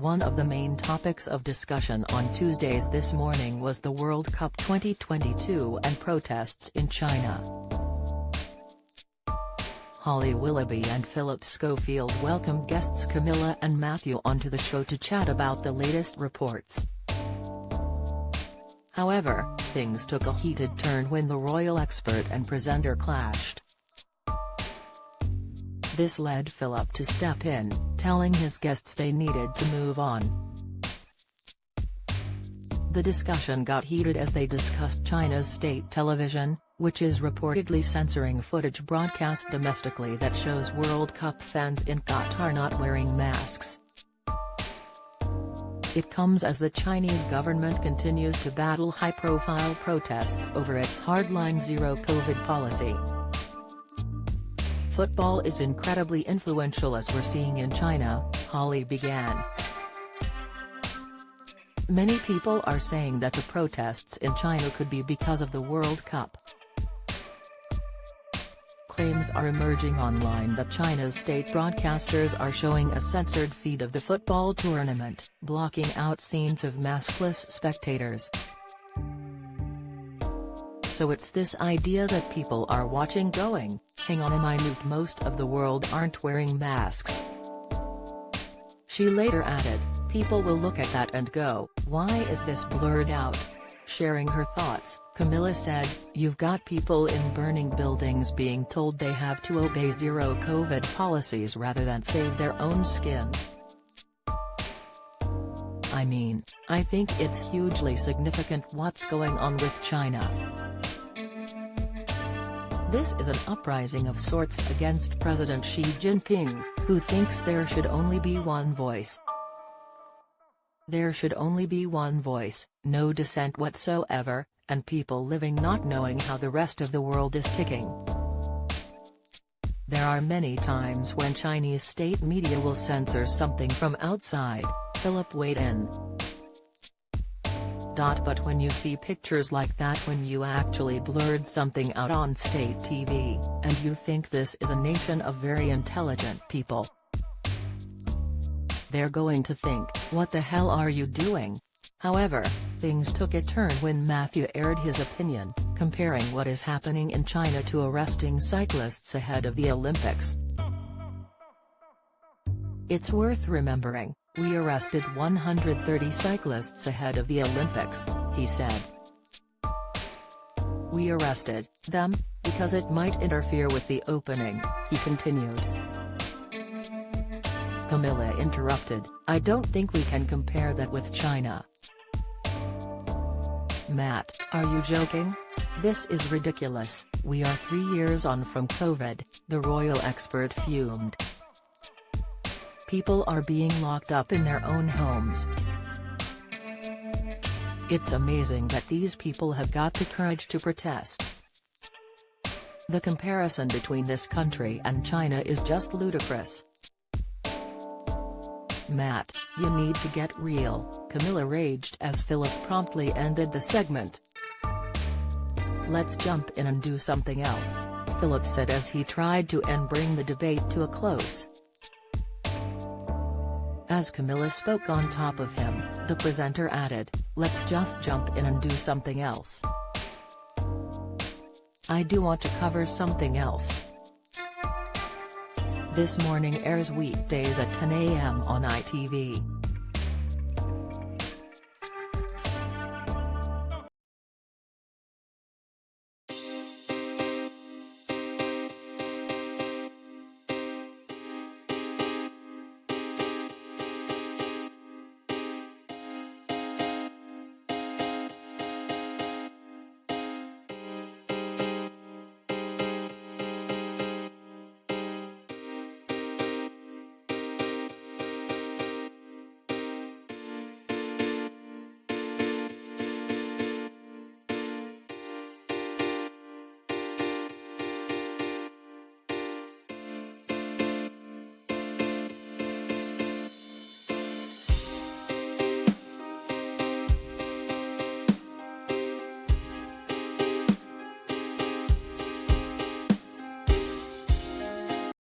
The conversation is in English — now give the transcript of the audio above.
One of the main topics of discussion on Tuesdays this morning was the World Cup 2022 and protests in China. Holly Willoughby and Phillip Schofield welcomed guests Camilla and Matthew onto the show to chat about the latest reports. However, things took a heated turn when the royal expert and presenter clashed. This led Phillip to step in, telling his guests they needed to move on. The discussion got heated as they discussed China's state television, which is reportedly censoring footage broadcast domestically that shows World Cup fans in Qatar not wearing masks. It comes as the Chinese government continues to battle high-profile protests over its hardline zero-COVID policy. Football is incredibly influential as we're seeing in China, Holly began. Many people are saying that the protests in China could be because of the World Cup. Claims are emerging online that China's state broadcasters are showing a censored feed of the football tournament, blocking out scenes of maskless spectators. So it's this idea that people are watching going, hang on a minute, most of the world aren't wearing masks. She later added, people will look at that and go, why is this blurred out? Sharing her thoughts, Camilla said, you've got people in burning buildings being told they have to obey zero-COVID policies rather than save their own skin. I mean, I think it's hugely significant what's going on with China. This is an uprising of sorts against President Xi Jinping, who thinks there should only be one voice. There should only be one voice, no dissent whatsoever, and people living not knowing how the rest of the world is ticking. There are many times when Chinese state media will censor something from outside, Phillip weighed in. But when you see pictures like that, when you actually blurred something out on state TV, and you think this is a nation of very intelligent people, they're going to think, what the hell are you doing? However, things took a turn when Matthew aired his opinion, comparing what is happening in China to arresting cyclists ahead of the Olympics. It's worth remembering, we arrested 130 cyclists ahead of the Olympics, he said. We arrested them because it might interfere with the opening, he continued. Camilla interrupted, I don't think we can compare that with China. Matt, are you joking? This is ridiculous, we are 3 years on from COVID, the royal expert fumed. People are being locked up in their own homes. It's amazing that these people have got the courage to protest. The comparison between this country and China is just ludicrous. Matt, you need to get real, Camilla raged as Phillip promptly ended the segment. Let's jump in and do something else, Phillip said as he tried to bring the debate to a close. As Camilla spoke on top of him, the presenter added, let's just jump in and do something else. I do want to cover something else. This Morning airs weekdays at 10 a.m. on ITV.